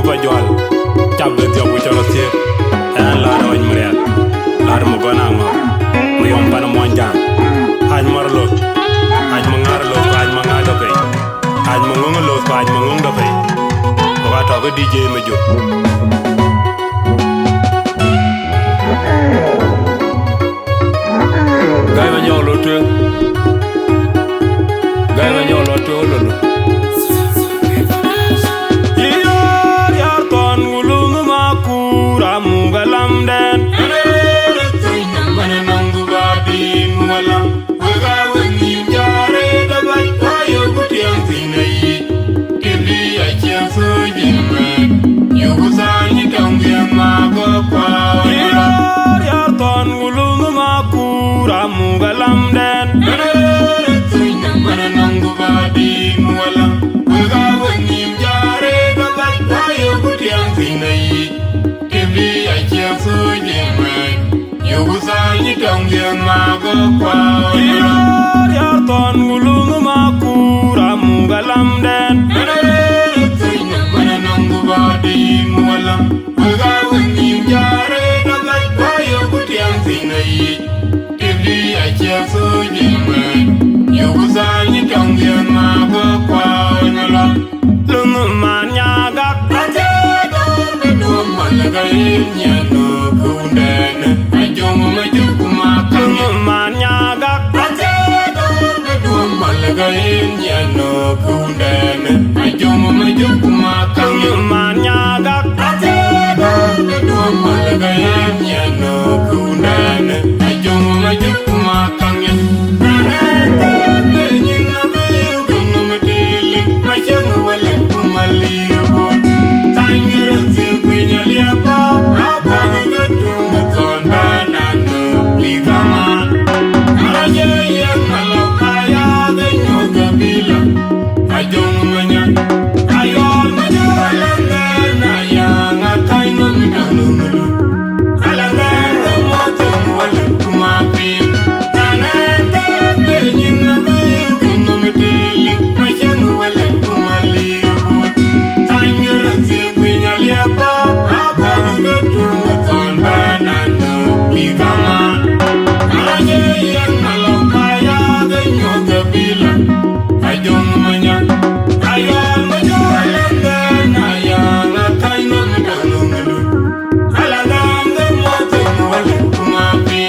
pa jwal cham de dio bu choro tie en la ro in mre la mo gona ngo mo yom pan mo njang haj mar lo haj mangar lo haj mangar do pe haj mangong lo haj mangong do pe ko ga to ko DJ me jo gai ma nyolo tu gai ma nyolo tu lo Don't get my go kwa ya ton gulung ma kura mugalam den mana nangu badi mugalam ga wani jare da ga yo kutiang sinai tibli a che so jima yo guzani don't get my go kwa nala lung man ya ga ate do malaga nya no kunden ajong ma Gain ya no kunden ajom ma jukuma kang man nya ga ate do mal gain ya no kunden ajom ma jukuma kang ya ate ni na be gun ma dili ma chang wala kumali bo tangir se pinya lia pa apa ga tu kon bana no ligama aja ya malo Ajong manya, ayol manya, alanga ya ngakai nami nalungulu, alanga moto wala kumapi, tanante benyin nabi kunometili, macam wala kumali ubud, tangir sipinya liapa, apa betul betul banana ligama, aja yang malam kaya genyo kabila. Ajong manya, ayol manya, alanga na yang akai nami nalungulu, alanga moto wala kumapi,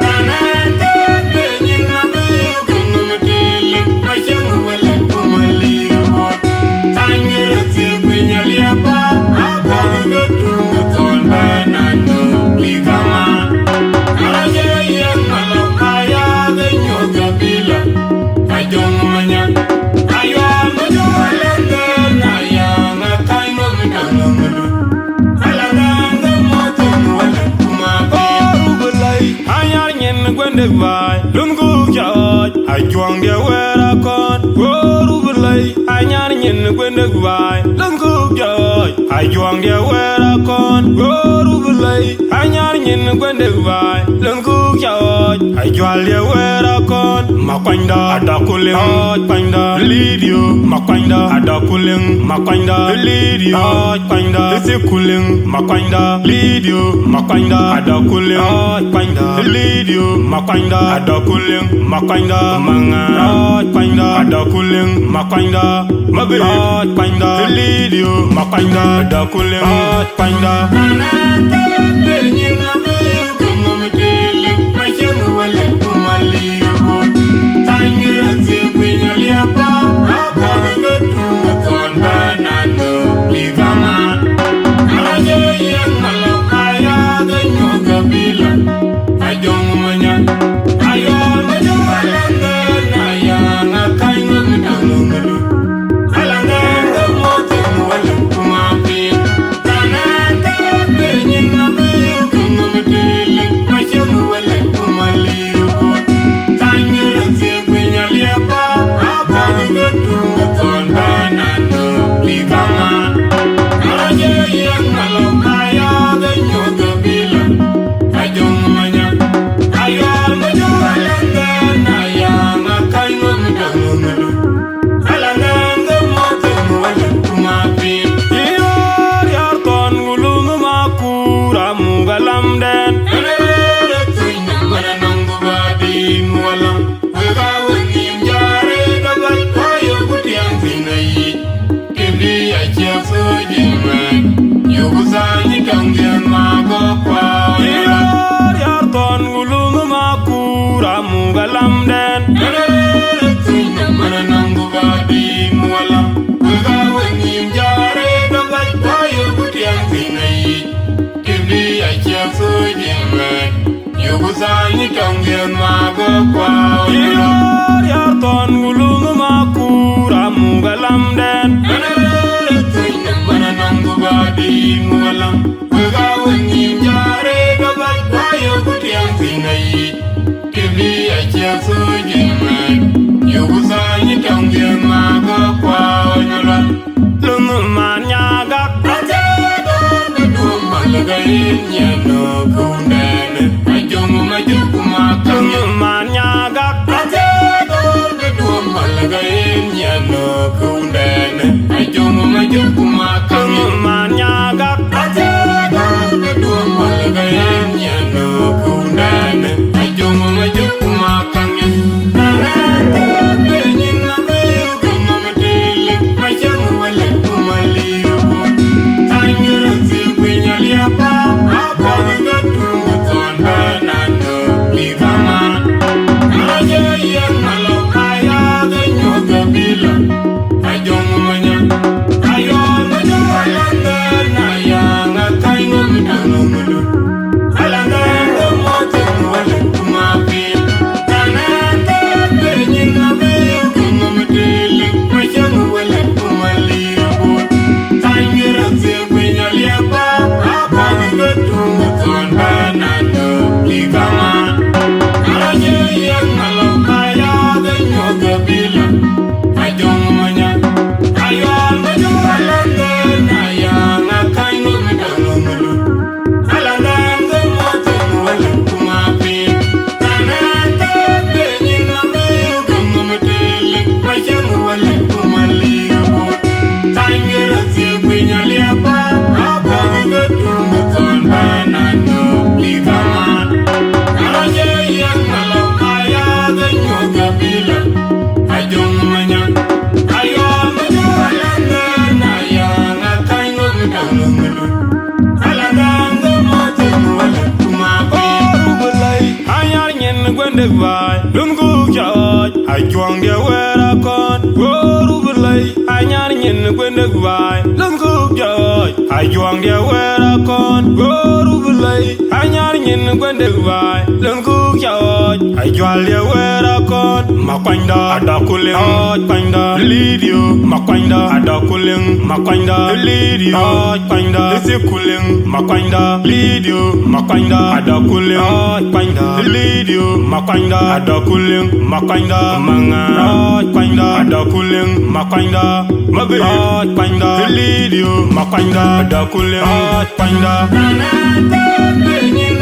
tanante benyin nabi kunometili, macam wala kumali ubud, tangir sipinya liapa, apa betul betul banana ligama, aja yang malam kaya genyo kabila. Ajong manya, ayol manya, alanga na yang akai nami nalungulu, alanga moto wala kumapi. Rubelai, anyar nyen gwende vai, lungu jaj, ajuang dia wera kon. Rubelai, anyar nyen gwende vai, lungu jaj, ajuang dia wera kon. Rubelai, anyar nyen gwende vai, lungu jaj, ajual dia wera kon. Makwanda ada kuling kwanda lidio makwanda ada kuling makwanda lidio kwanda ese kuling makwanda lidio makwanda ada kuling kwanda lidio makwanda ada kuling makwanda manga kwanda ada kuling makwanda mabe kwanda lidio makwanda ada kuling kwanda benyin abe kunometili macam wala kumali Tangir sipinya liapa, apa betul betul banana ligama. Aja yang malam kaya genyo kabila. Ajong manya, ayol manya, alanga na yang akai nami nalungulu, alanga moto wala kumapi, tanante benyin nabi Yugusani Kangian Mago Kwa Yar Ton Gulung Makura Mugalam Den Bananangu Badi Mugalam Wagawan Jare Gabat Bayo Kutiang Sinai Kibi Achiasu Jiman Yugusani Kangian Mago Kwa Lunguman Yaga Malagayin Yano Kundan Ajongu Majuku Makang Manyaga Malagayin Yano Kundan Ajongu Majuku Makang Manyaga Malagayin Yano Kundan Ajongu Majuku Makang Benyin na mayo Kamamatili Majangu Walaku Maliyo Tangiransi Apa nga tungu tonda nando ligama aja yang malau kaya ganyo gabila ajongu manya ayo majo alanga na yang akai ngomidano mulu alanga ngomote wale kumapi tanante benyin na meyo kumamatele majangu wale kumaliyo tangira zengwenya liapa Tungu tonda nando ligama Araje yang malau kaya ganyo gabila Ajongu manya Ayol majo alanga na yang akai ngomidano mulu Alanga ngomote wale kumapi Tanante benyin na meyo kumamatele Majangu wale kumaliyo Tangira zingwinya liapa Tungu tonda nando ligama Araje yang malau kaya ganyo gabila Ajongu manya Ayol majo alanga na yang akai ngomidano mulu Alanga ngomote wale kumapi Rubulay Anyar nyen gwende vai Lungu jaoj Ajuang dia wera kon Rubulay Anyar nyen gwende vai Lungu jaoj Ajuang dia wera kon Rubulay Anyar nyen gwende vai Lungu jaoj Ajual dia wera kon Makwanda ada kuling oj kwanda lidio Makwanda ada kuling Makwanda lidio oj kwanda Isi kuling Makwanda lidio Makwanda ada kuling oj kwanda lidio Makwanda ada kuling Makwanda manga oj kwanda ada kuling Makwanda mabe oj kwanda lidio Makwanda ada kuling oj kwanda Tanante benyin